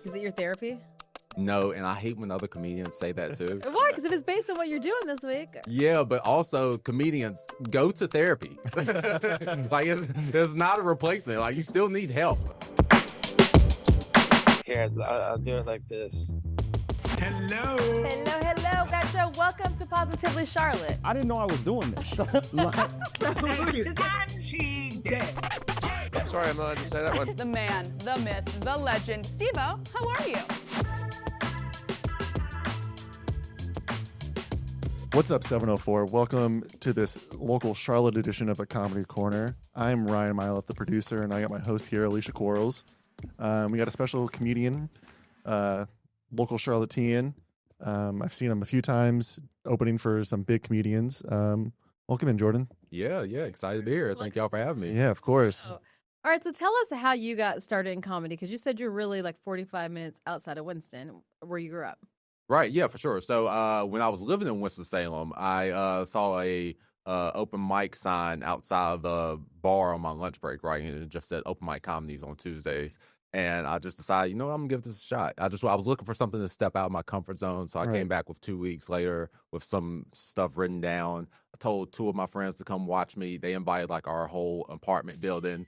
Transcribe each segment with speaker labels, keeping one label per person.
Speaker 1: Is it your therapy?
Speaker 2: No, and I hate when other comedians say that too.
Speaker 1: Why? Because if it's based on what you're doing this week.
Speaker 2: Yeah, but also comedians go to therapy. Like it's not a replacement. Like you still need help.
Speaker 3: Here, I'll do it like this.
Speaker 1: Hello. Gotcha. Welcome to Positively Charlotte.
Speaker 4: I didn't know I was doing this.
Speaker 5: And she's dead.
Speaker 3: I'm sorry, I'm not allowed to say that one.
Speaker 6: The man, the myth, the legend. Steve-O, how are you?
Speaker 4: What's up, 704? Welcome to this local Charlotte edition of A Comedy Corner. I'm Ryan Miloff, the producer, and I got my host here, Alicia Quarles. We got a special comedian, local Charlottean. I've seen him a few times, opening for some big comedians. Welcome in, Jordan.
Speaker 2: Yeah, excited to be here. Thank y'all for having me.
Speaker 4: Yeah, of course.
Speaker 1: Oh. All right, so tell us how you got started in comedy, because you said you're really like 45 minutes outside of Winston, where you grew up.
Speaker 2: Right, yeah, for sure. So when I was living in Winston-Salem, I saw a open mic sign outside of the bar on my lunch break, right? And it just said open mic comedies on Tuesdays. And I just decided, I'm going to give this a shot. I was looking for something to step out of my comfort zone. So I came back with 2 weeks later with some stuff written down. I told two of my friends to come watch me. They invited like our whole apartment building.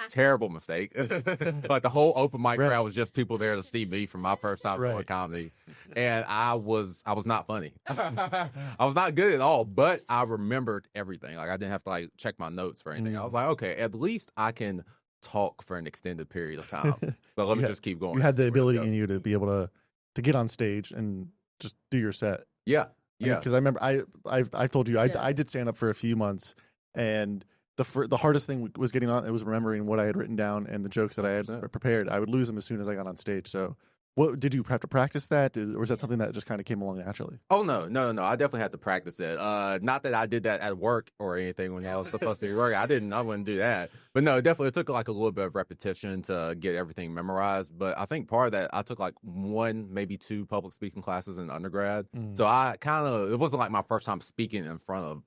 Speaker 2: Terrible mistake. Like the whole open mic crowd was just people there to see me for my first time doing comedy. And I was not funny. I was not good at all, but I remembered everything. Like I didn't have to like check my notes for anything. I was like, okay, at least I can talk for an extended period of time. So let me just keep going.
Speaker 4: You had the ability in you to be able to get on stage and just do your set.
Speaker 2: Yeah.
Speaker 4: Because I remember I told you I did stand up for a few months, and the hardest thing was getting on. It was remembering what I had written down and the jokes that I had prepared. I would lose them as soon as I got on stage. So, what did you have to practice that, or was that something that just kind of came along naturally?
Speaker 2: Oh no! I definitely had to practice it. Not that I did that at work or anything when I was supposed to be working. I wouldn't do that. But no, it took like a little bit of repetition to get everything memorized. But I think part of that, I took like 1, maybe 2 public speaking classes in undergrad. So it wasn't like my first time speaking in front of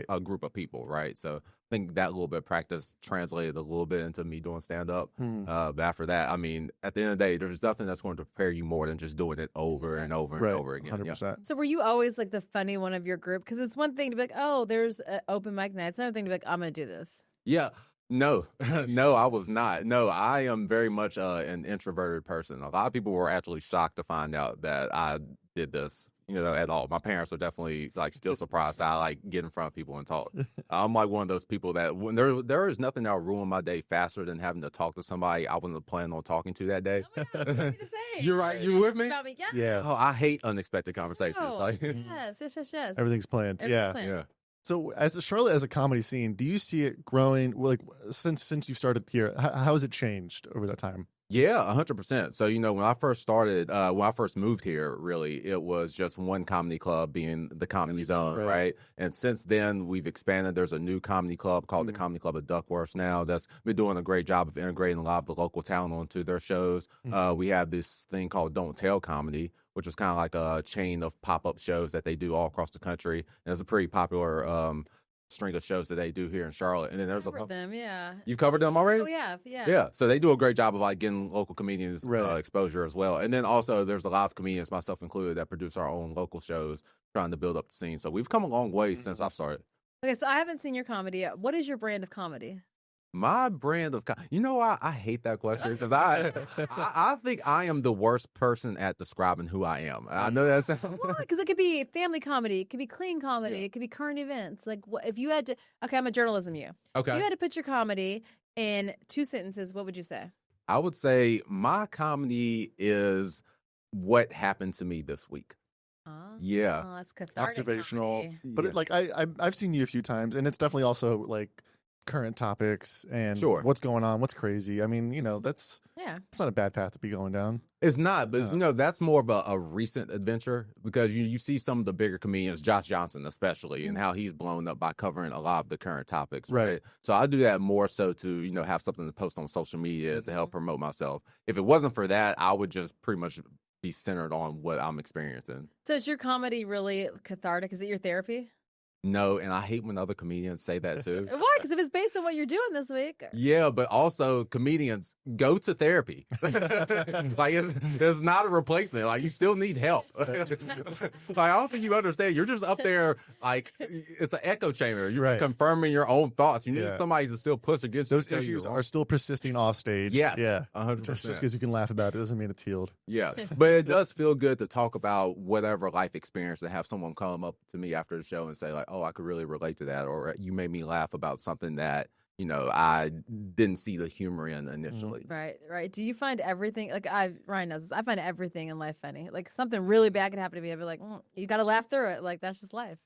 Speaker 2: a group of people, right? So I think that little bit of practice translated a little bit into me doing stand-up. But after that, I mean, at the end of the day, there's nothing that's going to prepare you more than just doing it over and over and over again.
Speaker 4: 100%.
Speaker 2: Yeah.
Speaker 1: So were you always like the funny one of your group? Because it's one thing to be like, oh, there's open mic night. It's another thing to be like, I'm going to do this.
Speaker 2: Yeah. No, I was not. No, I am very much an introverted person. A lot of people were actually shocked to find out that I did this, at all. My parents are definitely like still surprised that I like get in front of people and talk. I'm like one of those people that when there is nothing that'll ruin my day faster than having to talk to somebody I wasn't planning on talking to that day.
Speaker 1: Oh my God, the same.
Speaker 2: You're right. You with me?
Speaker 1: About me. Yes.
Speaker 4: Yes.
Speaker 2: Oh, I hate unexpected conversations.
Speaker 1: So, yes.
Speaker 4: Everything's planned.
Speaker 1: Everything's planned.
Speaker 2: Yeah.
Speaker 4: So, as Charlotte as a comedy scene, do you see it growing? Like since you started here, how has it changed over that time?
Speaker 2: Yeah, 100%. So, when I first started, when I first moved here, really, it was just one comedy club being the Comedy Zone, right? And since then, we've expanded. There's a new comedy club called the Comedy Club of Duckworth now that's been doing a great job of integrating a lot of the local talent onto their shows. We have this thing called Don't Tell Comedy, which is kind of like a chain of pop-up shows that they do all across the country. And it's a pretty popular string of shows that they do here in Charlotte. And then there's
Speaker 1: them, yeah.
Speaker 2: You've covered them already?
Speaker 1: Oh, we have, yeah.
Speaker 2: Yeah, so they do a great job of like getting local comedians exposure as well. And then also there's a lot of comedians, myself included, that produce our own local shows trying to build up the scene. So we've come a long way since I've started.
Speaker 1: Okay, so I haven't seen your comedy yet. What is your brand of comedy?
Speaker 2: My brand of I hate that question because I think I am the worst person at describing who I am. I know that's
Speaker 1: because it could be family comedy, it could be clean comedy, it could be current events. Like, if you had to, I'm a journalism you.
Speaker 2: Okay,
Speaker 1: if you had to put your comedy in 2 sentences, what would you say?
Speaker 2: I would say my comedy is what happened to me this week. Yeah,
Speaker 1: that's cathartic.
Speaker 4: Observational,
Speaker 1: comedy.
Speaker 4: but I've seen you a few times, and it's definitely also like current topics and what's going on, what's crazy. I mean, it's not a bad path to be going down.
Speaker 2: It's not, but that's more of a recent adventure because you see some of the bigger comedians, Josh Johnson especially, and how he's blown up by covering a lot of the current topics. Right. So I do that more so to have something to post on social media to help promote myself. If it wasn't for that, I would just pretty much be centered on what I'm experiencing.
Speaker 1: So is your comedy really cathartic? Is it your therapy?
Speaker 2: No, and I hate when other comedians say that too.
Speaker 1: Why? Because if it's based on what you're doing this week.
Speaker 2: Yeah, but also comedians go to therapy. Like it's not a replacement. Like you still need help. Like I don't think you understand. You're just up there like it's an echo chamber. You're
Speaker 4: Right.
Speaker 2: confirming your own thoughts. You need
Speaker 4: Yeah.
Speaker 2: somebody to still push against
Speaker 4: Those
Speaker 2: you. Tell you
Speaker 4: issues
Speaker 2: you're
Speaker 4: are still persisting off stage.
Speaker 2: Yes,
Speaker 4: Yeah.
Speaker 2: 100%.
Speaker 4: Just because you can laugh about it doesn't mean it's healed.
Speaker 2: Yeah, but it does feel good to talk about whatever life experience and have someone come up to me after the show and say like, "Oh, I could really relate to that," or "You made me laugh about something that I didn't see the humor in initially."
Speaker 1: Right. Do you find everything Ryan knows this, I find everything in life funny. Like something really bad could happen to me. I'd be like, you got to laugh through it. Like that's just life.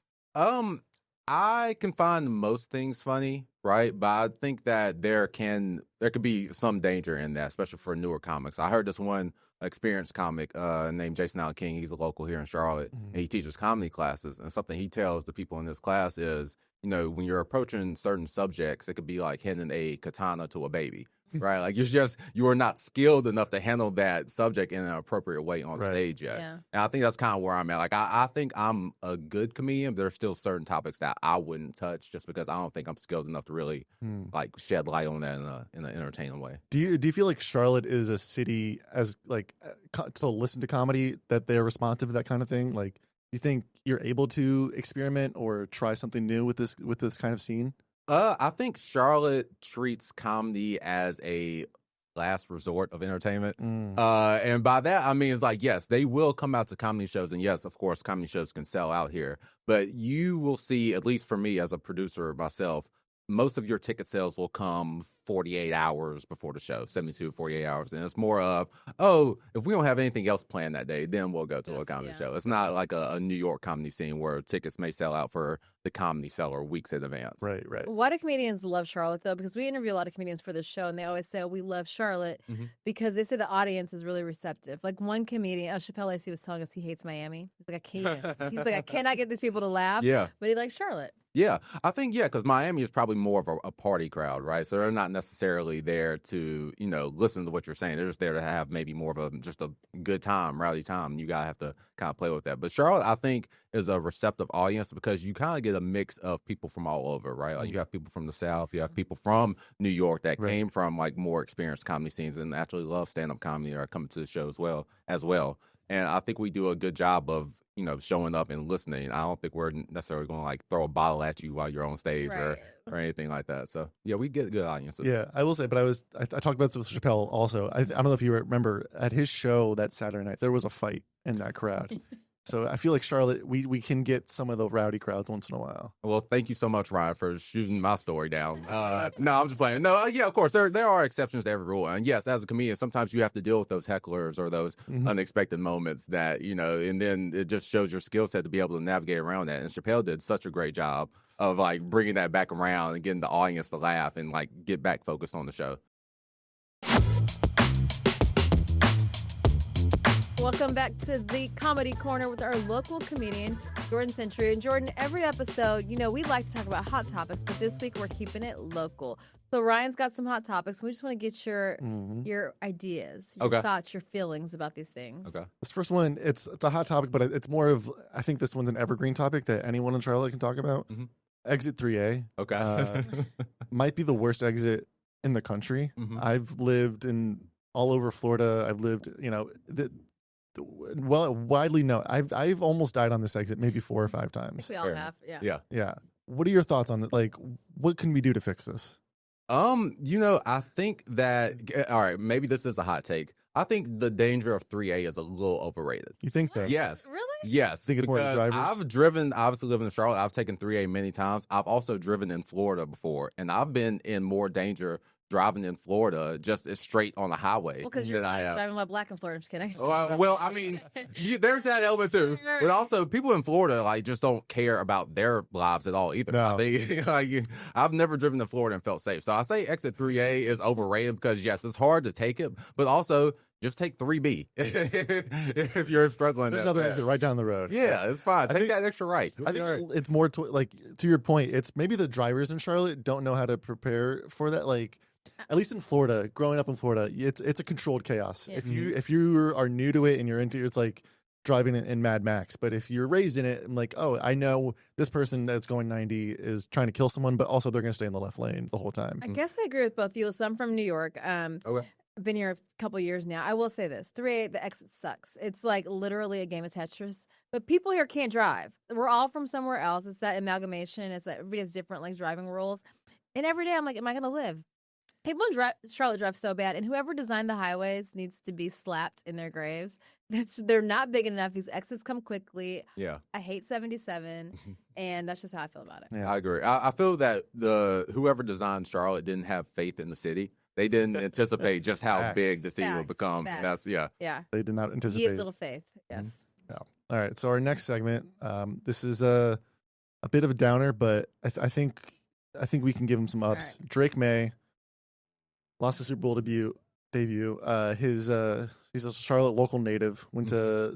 Speaker 2: I can find most things funny, right? But I think that there could be some danger in that, especially for newer comics. I heard this one experienced comic named Jason Allen King. He's a local here in Charlotte, and he teaches comedy classes. And something he tells the people in this class is, when you're approaching certain subjects, it could be like handing a katana to a baby, right? Like you are not skilled enough to handle that subject in an appropriate way on stage yet.
Speaker 1: Yeah.
Speaker 2: And I think that's kind of where I'm at. Like I think I'm a good comedian, but there's still certain topics that I wouldn't touch just because I don't think I'm skilled enough to really like shed light on that in an entertaining way.
Speaker 4: Do you feel like Charlotte is a city as like to listen to comedy that they're responsive to that kind of thing? Like, you think you're able to experiment or try something new with this kind of scene?
Speaker 2: I think Charlotte treats comedy as a last resort of entertainment. And by that, I mean, it's like, yes, they will come out to comedy shows. And yes, of course, comedy shows can sell out here. But you will see, at least for me as a producer myself, most of your ticket sales will come 48 hours before the show, 72, 48 hours. And it's more of, if we don't have anything else planned that day, then we'll go to a comedy show. It's not like a New York comedy scene where tickets may sell out for the comedy seller weeks in advance.
Speaker 4: Right.
Speaker 1: Why do comedians love Charlotte, though? Because we interview a lot of comedians for this show, and they always say, we love Charlotte because they say the audience is really receptive. Like one comedian, Chappelle Lacey was telling us he hates Miami. He's like, I cannot get these people to laugh.
Speaker 2: Yeah.
Speaker 1: But he likes Charlotte.
Speaker 2: Yeah, I think, because Miami is probably more of a party crowd, right? So they're not necessarily there to, listen to what you're saying. They're just there to have maybe more of just a good time, rowdy time. You got to have to kind of play with that. But Charlotte, I think, is a receptive audience because you kind of get a mix of people from all over, right? Like you have people from the South, you have people from New York that came from like more experienced comedy scenes and actually love stand-up comedy or are coming to the show as well. And I think we do a good job of, showing up and listening. I don't think we're necessarily going to like throw a bottle at you while you're on stage or anything like that. So yeah, we get good audiences.
Speaker 4: Yeah, I will say, but I talked about this with Chappelle also. I don't know if you remember at his show that Saturday night, there was a fight in that crowd. So I feel like Charlotte, we can get some of the rowdy crowds once in a while.
Speaker 2: Well, thank you so much, Ryan, for shooting my story down. No, I'm just playing. No, yeah, of course, there are exceptions to every rule. And yes, as a comedian, sometimes you have to deal with those hecklers or those unexpected moments that, and then it just shows your skill set to be able to navigate around that. And Chappelle did such a great job of like bringing that back around and getting the audience to laugh and like get back focused on the show.
Speaker 1: Welcome back to the Comedy Corner with our local comedian, Jordan Centry. And Jordan, every episode, we like to talk about hot topics, but this week we're keeping it local. So Ryan's got some hot topics. We just want to get your ideas, your thoughts, your feelings about these things.
Speaker 2: Okay.
Speaker 4: This first one, it's a hot topic, but it's more of, I think this one's an evergreen topic that anyone in Charlotte can talk about. Exit 3A.
Speaker 2: Okay.
Speaker 4: Might be the worst exit in the country. I've lived in all over Florida. I've lived, widely known. I've almost died on this exit maybe 4 or 5 times.
Speaker 1: We all have,
Speaker 4: Yeah. What are your thoughts on it? Like, what can we do to fix this?
Speaker 2: I think that all right, maybe this is a hot take. I think the danger of 3A is a little overrated.
Speaker 4: You think so?
Speaker 2: Yes.
Speaker 1: Really?
Speaker 2: Yes.
Speaker 4: Think it's more
Speaker 2: because
Speaker 4: drivers?
Speaker 2: I've driven, obviously living in Charlotte, I've taken 3A many times. I've also driven in Florida before, and I've been in more danger driving in Florida just as straight on the highway.
Speaker 1: Well, because you're
Speaker 2: than I have.
Speaker 1: driving while black in Florida. I'm just kidding.
Speaker 2: Well, I mean, there's that element too. But also, people in Florida like just don't care about their lives at all either.
Speaker 4: No.
Speaker 2: I've never driven to Florida and felt safe. So I say exit 3A is overrated because yes, it's hard to take it, but also just take 3B if you're struggling.
Speaker 4: There's another exit right down the road.
Speaker 2: Yeah, it's fine. Take that extra right.
Speaker 4: I think it's more to your point. It's maybe the drivers in Charlotte don't know how to prepare for that. Like, at least in Florida, growing up in Florida, it's a controlled chaos.
Speaker 1: Yeah.
Speaker 4: If you are new to it and you're into it, it's like driving in Mad Max. But if you're raised in it, I'm like, oh, I know this person that's going 90 is trying to kill someone, but also they're going to stay in the left lane the whole time.
Speaker 1: I guess I agree with both of you. So I'm from New York.
Speaker 2: Okay.
Speaker 1: I've been here a couple years now. I will say this: 3A, the exit sucks. It's like literally a game of Tetris. But people here can't drive. We're all from somewhere else. It's that amalgamation. It's that everybody has different like driving rules. And every day I'm like, am I going to live? People in Charlotte drive so bad, and whoever designed the highways needs to be slapped in their graves. They're not big enough. These exits come quickly.
Speaker 2: Yeah.
Speaker 1: I hate 77, and that's just how I feel about it.
Speaker 4: Yeah.
Speaker 2: I agree. I feel that whoever designed Charlotte didn't have faith in the city. They didn't anticipate just how
Speaker 4: Facts.
Speaker 2: big the city would
Speaker 1: Facts.
Speaker 2: become.
Speaker 1: Facts.
Speaker 2: That's yeah.
Speaker 1: Yeah.
Speaker 4: They did not
Speaker 1: Give
Speaker 4: anticipate.
Speaker 1: little faith. Yes.
Speaker 4: Yeah. All right. So our next segment, this is a bit of a downer, but I think we can give him some ups.
Speaker 1: All
Speaker 4: Drake May lost the Super Bowl debut. He's a Charlotte local native. Went to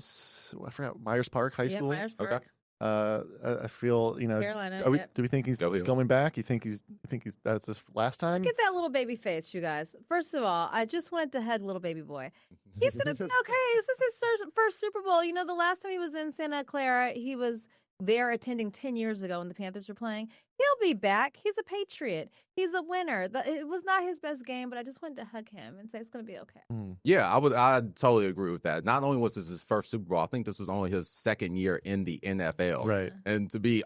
Speaker 4: I forgot Myers Park High
Speaker 1: Yeah,
Speaker 4: School.
Speaker 1: Myers Park.
Speaker 2: Okay.
Speaker 4: I feel
Speaker 1: Carolina. Yep.
Speaker 4: do we think he's
Speaker 2: Go Heels.
Speaker 4: coming back? You think that's his last time?
Speaker 1: Look at that little baby face, you guys. First of all, I just wanted to hug little baby boy. He's going to be okay. This is his first Super Bowl. You know, the last time he was in Santa Clara, he was there attending 10 years ago when the Panthers were playing. He'll be back. He's a Patriot. He's a winner. It was not his best game, but I just wanted to hug him and say it's going to be okay.
Speaker 2: Yeah, I totally agree with that. Not only was this his first Super Bowl, I think this was only his second year in the NFL.
Speaker 4: Right.
Speaker 2: And to be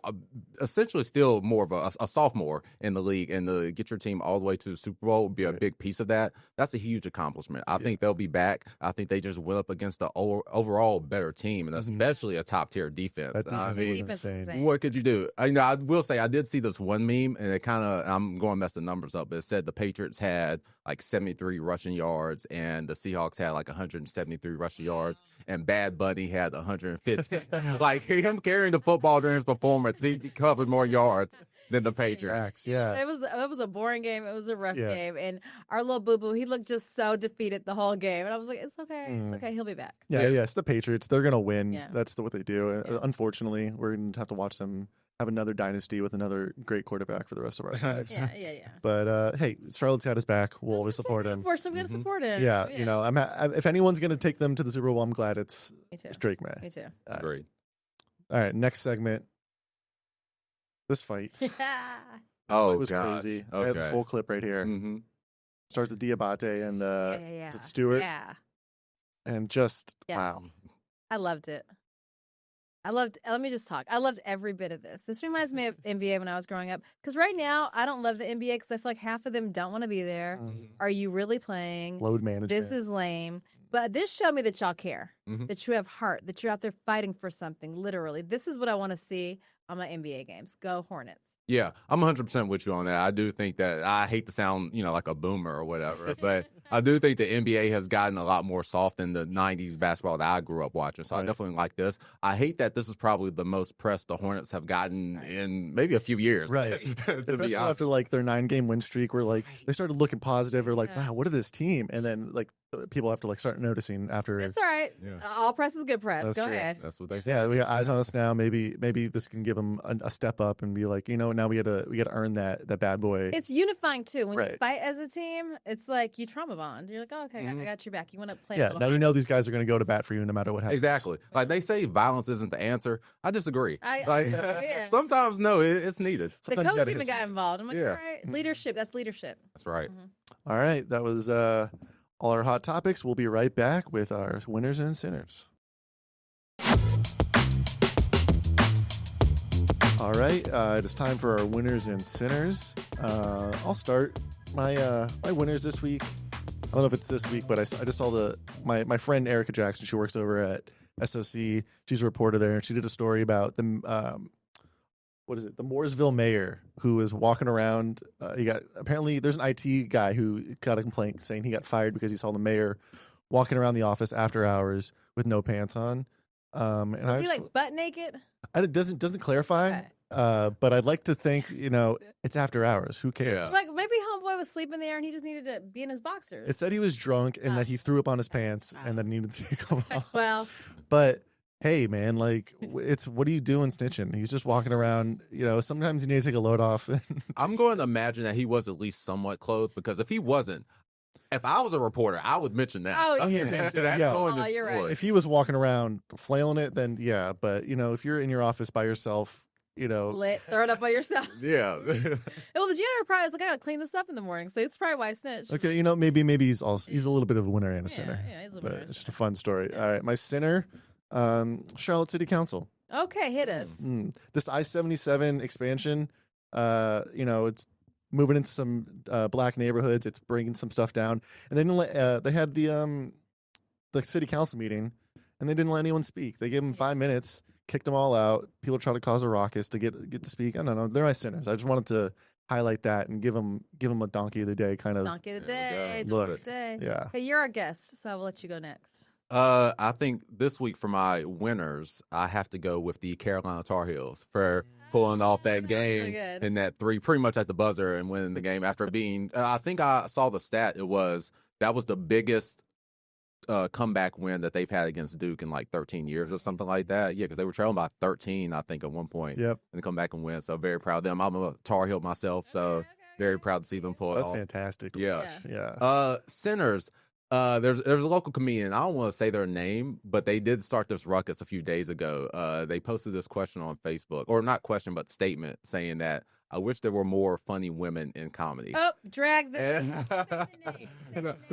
Speaker 2: essentially still more of a sophomore in the league and to get your team all the way to the Super Bowl would be a big piece of that. That's a huge accomplishment. I think they'll be back. I think they just went up against the overall better team and especially a top-tier defense.
Speaker 4: That defense was insane.
Speaker 2: What could you do? I will say I did see this one meme, and it kind of I'm going to mess the numbers up, but it said the Patriots had like 73 rushing yards, and the Seahawks had like 173 rushing yards, and Bad Bunny had 150. Like him carrying the football during his performance, he covered more yards than the Patriots.
Speaker 4: Facts, yeah.
Speaker 1: It was a boring game. It was a rough
Speaker 4: Yeah.
Speaker 1: game. And our little boo-boo, he looked just so defeated the whole game. And I was like, it's okay. It's okay. He'll be back.
Speaker 4: Yeah, it's the Patriots. They're gonna win.
Speaker 1: Yeah.
Speaker 4: That's what they do.
Speaker 1: Yeah.
Speaker 4: Unfortunately, we're gonna have to watch them have another dynasty with another great quarterback for the rest of our lives.
Speaker 1: Yeah.
Speaker 4: But hey, Charlotte's got his back. We'll always support him.
Speaker 1: Of course, I'm going to support him.
Speaker 4: Yeah, you know, if anyone's gonna take them to the Super Bowl, I'm glad it's
Speaker 1: Me too.
Speaker 4: Drake May.
Speaker 1: Me too.
Speaker 2: Great.
Speaker 4: All right, next segment. This fight.
Speaker 2: Oh,
Speaker 4: It was
Speaker 2: gosh.
Speaker 4: crazy. I have this
Speaker 2: Okay.
Speaker 4: whole clip right here.
Speaker 2: Mm-hmm.
Speaker 4: Starts with Diabate and
Speaker 1: yeah.
Speaker 4: is it Stewart,
Speaker 1: Yeah.
Speaker 4: and just
Speaker 1: Yes.
Speaker 4: wow.
Speaker 1: I loved it. Let me just talk. I loved every bit of this. This reminds me of NBA when I was growing up. Because right now, I don't love the NBA because I feel like half of them don't want to be there. Are you really playing?
Speaker 4: Load management.
Speaker 1: This is lame. But this showed me that y'all care,
Speaker 2: Mhm.
Speaker 1: that you have heart, that you're out there fighting for something, literally. This is what I want to see on my NBA games. Go Hornets.
Speaker 2: Yeah, I'm 100% with you on that. I do think that I hate to sound, like a boomer or whatever, but I do think the NBA has gotten a lot more soft in the 90s basketball that I grew up watching. So I definitely like this. I hate that this is probably the most press the Hornets have gotten in maybe a few years.
Speaker 4: Right.
Speaker 2: to
Speaker 4: Especially
Speaker 2: be honest.
Speaker 4: after like their 9-game win streak, where like they started looking positive, or like, wow, what is this team? And then like people have to like start noticing after.
Speaker 1: It's all right.
Speaker 2: Yeah.
Speaker 1: All press is good press.
Speaker 4: That's
Speaker 1: Go
Speaker 4: true.
Speaker 1: ahead.
Speaker 2: That's what they say.
Speaker 4: Yeah, we got eyes on us now. Maybe this can give them a step up and be like, now we got to earn that bad boy.
Speaker 1: It's unifying too. When you
Speaker 4: Right.
Speaker 1: fight as a team, it's like you trauma bond. You're like, oh, okay, I got your back. You want to play? a
Speaker 4: Yeah,
Speaker 1: little
Speaker 4: now we
Speaker 1: harder.
Speaker 4: know these guys are going to go to bat for you no matter what happens.
Speaker 2: Exactly. Like they say violence isn't the answer. I disagree.
Speaker 1: Yeah.
Speaker 2: Sometimes, no, it's needed.
Speaker 1: The
Speaker 4: Sometimes you
Speaker 1: coach
Speaker 4: gotta
Speaker 1: even
Speaker 4: hit
Speaker 1: got involved. I'm like,
Speaker 2: Yeah.
Speaker 1: all right, leadership. That's leadership.
Speaker 2: That's right.
Speaker 4: All right, that was all our hot topics. We'll be right back with our winners and sinners. All right, it is time for our winners and sinners. I'll start my winners this week. I don't know if it's this week, but I just saw my friend Erica Jackson. She works over at SOC. She's a reporter there, and she did a story about the the Mooresville mayor who was walking around. Apparently there's an IT guy who got a complaint saying he got fired because he saw the mayor walking around the office after hours with no pants on. And
Speaker 1: Was he like butt naked?
Speaker 4: it doesn't clarify.
Speaker 1: Okay.
Speaker 4: But I'd like to think, it's after hours. Who cares?
Speaker 2: Yeah.
Speaker 1: Like maybe homeboy was sleeping there and he just needed to be in his boxers.
Speaker 4: It said he was drunk and that he threw up on his pants and then needed to take them off.
Speaker 1: Well,
Speaker 4: But hey, man, like, what are you doing snitching? He's just walking around. Sometimes you need to take a load off.
Speaker 2: I'm going to imagine that he was at least somewhat clothed because if he wasn't, If I was a reporter, I would mention that.
Speaker 1: Oh, yeah.
Speaker 2: That's
Speaker 4: Yeah.
Speaker 2: going to
Speaker 1: Oh, you're right.
Speaker 2: story.
Speaker 4: If he was walking around flailing it, then yeah. But if you're in your office by yourself,
Speaker 1: Lit. Throw it up by yourself.
Speaker 2: Yeah.
Speaker 1: Well, the janitor probably was like, I gotta clean this up in the morning, so it's probably why I snitched.
Speaker 4: okay, maybe he's a little bit of a winner and a
Speaker 1: Yeah,
Speaker 4: sinner.
Speaker 1: yeah, he's a
Speaker 4: But
Speaker 1: winner and a
Speaker 4: it's just a
Speaker 1: sinner.
Speaker 4: fun story. All right, my sinner, Charlotte City Council.
Speaker 1: Okay, hit us.
Speaker 4: This I-77 expansion, it's moving into some black neighborhoods. It's bringing some stuff down, and they had the city council meeting, and they didn't let anyone speak. They gave them 5 minutes, kicked them all out. People try to cause a ruckus to get to speak. I don't know. They're my sinners. I just wanted to highlight that and give them a donkey of the day kind of.
Speaker 1: Donkey of the day.
Speaker 4: Look.
Speaker 1: Donkey of the day.
Speaker 4: Yeah.
Speaker 1: Hey, you're our guest, so I will let you go next.
Speaker 2: I think this week for my winners, I have to go with the Carolina Tar Heels for pulling off that game
Speaker 1: good.
Speaker 2: in that 3 pretty much at the buzzer and winning the game after being. I think I saw the stat. That was the biggest comeback win that they've had against Duke in like 13 years or something like that. Yeah, because they were trailing by 13, I think, at one point.
Speaker 4: Yep.
Speaker 2: And come back and win. So very proud of them. I'm a Tar Heel myself, so very proud to see them pull it
Speaker 4: That's
Speaker 2: off.
Speaker 4: fantastic.
Speaker 2: Yeah.
Speaker 4: Yeah.
Speaker 2: Sinners. There's a local comedian. I don't want to say their name, but they did start this ruckus a few days ago. They posted this question on Facebook, or not question, but statement saying that I wish there were more funny women in comedy.
Speaker 1: Oh, drag the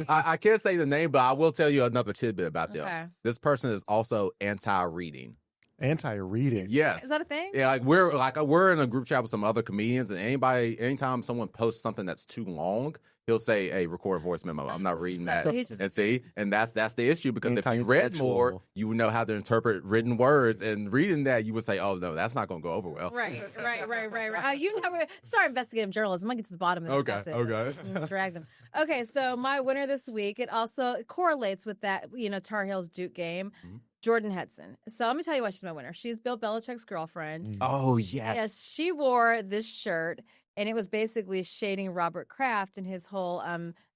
Speaker 2: I can't say the name, but I will tell you another tidbit about them.
Speaker 1: Okay.
Speaker 2: This person is also anti-reading.
Speaker 4: Anti-reading.
Speaker 2: Yes.
Speaker 1: Is that a thing?
Speaker 2: Yeah, we're in a group chat with some other comedians, and anytime someone posts something that's too long, he'll say, "Hey, record a voice memo. I'm not reading that."
Speaker 1: So he's just-
Speaker 2: And see, and that's the issue, because if you read
Speaker 4: Anti-intellectual.
Speaker 2: more, you would know how to interpret written words, and reading that, you would say, "Oh no, that's not going to go over well."
Speaker 1: Right. You never start investigative journalism. I'll get to the bottom of
Speaker 2: Okay,
Speaker 1: this.
Speaker 2: okay.
Speaker 1: Drag them. Okay, so my winner this week, it also correlates with that, Tar Heels Duke game. Jordan Hudson. So let me tell you why she's my winner. She's Bill Belichick's girlfriend.
Speaker 2: Oh yes.
Speaker 1: Yes, she wore this shirt, and it was basically shading Robert Kraft and his whole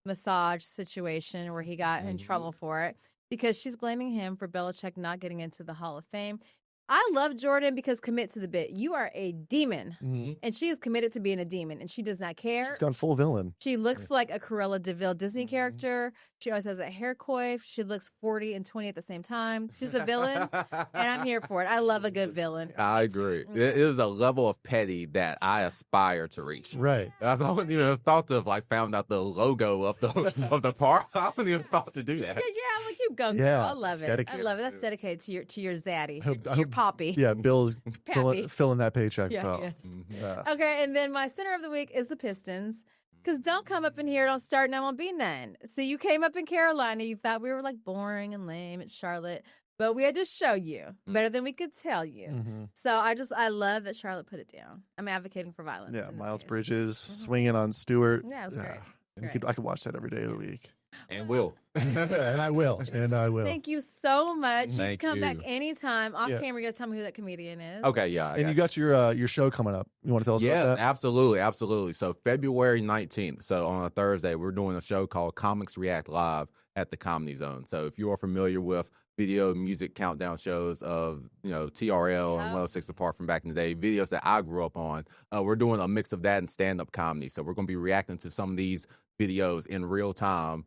Speaker 1: massage situation where he got in trouble for it, because she's blaming him for Belichick not getting into the Hall of Fame. I love Jordan because commit to the bit. You are a demon, and she is committed to being a demon, and she does not care.
Speaker 4: She's gone full villain.
Speaker 1: She looks like a Cruella de Vil Disney character. She always has a hair coif. She looks 40 and 20 at the same time. She's a villain, and I'm here for it. I love a good villain.
Speaker 2: I agree. It is a level of petty that I aspire to reach.
Speaker 4: Right.
Speaker 2: I wouldn't even have thought to have found out the logo of the park. I wouldn't even thought to do that.
Speaker 1: Yeah, I'm like, you go, girl.
Speaker 4: Yeah,
Speaker 1: I love
Speaker 4: it's
Speaker 1: it.
Speaker 4: dedicated.
Speaker 1: I love it. That's dedicated to your zaddy,
Speaker 4: I hope-
Speaker 1: to your poppy.
Speaker 4: Yeah, Bill's
Speaker 1: Pappy.
Speaker 4: filling that paycheck.
Speaker 1: Yeah,
Speaker 4: bro.
Speaker 1: yes.
Speaker 4: Yeah.
Speaker 1: Okay, and then my center of the week is the Pistons. Because don't come up in here, don't start, and I won't be none. So you came up in Carolina, you thought we were like boring and lame at Charlotte, but we had to show you better than we could tell you. So I love that Charlotte put it down. I'm advocating for violence.
Speaker 4: Yeah,
Speaker 1: in this
Speaker 4: Miles
Speaker 1: case.
Speaker 4: Swinging swinging on Stewart.
Speaker 1: Yeah, it was great.
Speaker 4: I could watch that every day of the week.
Speaker 2: And will.
Speaker 4: And I will.
Speaker 1: Thank you so much.
Speaker 2: Thank
Speaker 1: you can come back
Speaker 2: you.
Speaker 1: anytime. Off
Speaker 4: Yeah.
Speaker 1: camera, you gotta tell me who that comedian is.
Speaker 2: Okay, yeah.
Speaker 4: And you got your show coming up. You want to tell us
Speaker 2: Yes,
Speaker 4: about that?
Speaker 2: absolutely. So February 19th, so on a Thursday, we're doing a show called Comics React Live at the Comedy Zone. So if you are familiar with video music countdown shows of, TRL and 106 Apart from back in the day, videos that I grew up on, we're doing a mix of that and stand-up comedy. So we're going to be reacting to some of these videos in real time,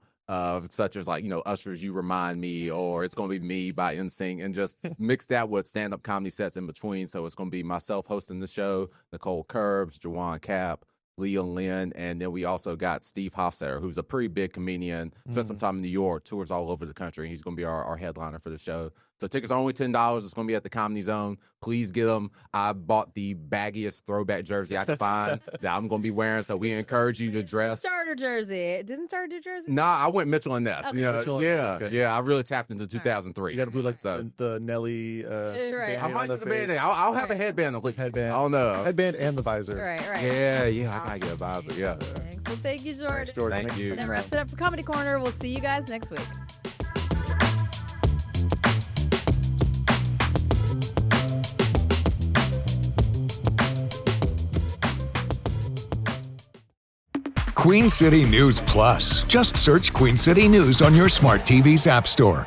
Speaker 2: such as Usher's You Remind Me, or It's Gonna Be Me by NSYNC, and just mix that with stand-up comedy sets in between. So it's going to be myself hosting the show, Nicole Curbs, Jawan Cap, Leah Lynn, and then we also got Steve Hofstetter, who's a pretty big comedian, spent some time in New York, tours all over the country. He's going to be our headliner for the show. So tickets are only $10. It's going to be at the Comedy Zone. Please get them. I bought the baggiest throwback jersey I could find that I'm going to be wearing, so we encourage you to dress.
Speaker 1: Starter jersey. Didn't Starter do jersey?
Speaker 2: Nah, I went Mitchell and Ness.
Speaker 1: Okay.
Speaker 4: Mitchell and Ness, okay.
Speaker 2: Yeah, I really tapped into 2003.
Speaker 4: You got to put like
Speaker 2: So-
Speaker 4: the Nelly.
Speaker 1: Right.
Speaker 2: I might
Speaker 4: on
Speaker 2: get
Speaker 4: the
Speaker 2: a band.
Speaker 4: face.
Speaker 2: I'll have a headband at least.
Speaker 4: Headband.
Speaker 2: I don't know.
Speaker 4: Headband and the visor.
Speaker 1: Right.
Speaker 2: Yeah, I gotta get a visor. Yeah.
Speaker 1: Thanks. Well, thank you, Jordan.
Speaker 4: Thanks, Jordan.
Speaker 2: Thank you.
Speaker 1: That wraps it up for Comedy Corner. We'll see you guys next week.
Speaker 5: Queen City News Plus. Just search Queen City News on your smart TV's app store.